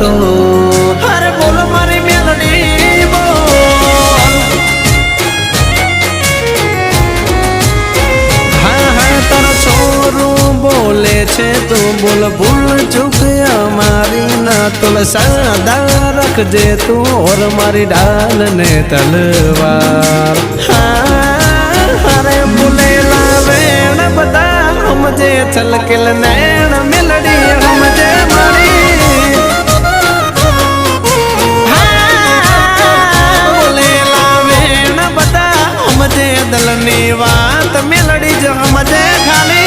તું અરે બોલ મારી મેલડી બોલ હા હા તારો છોરું બોલે છે તું બોલ ભૂલ ચૂક અમારી ના તુલ સાદા રાખજે તું ઓર મારી ડાલ ને તલવાર અરે બોલેલા વેણ બધા સમજે છલકેલ નૈણ મેલડી સમજે મારી બોલેલા વેણ બધા સમજે દલની વાત મેલડી જ સમજે ખાલી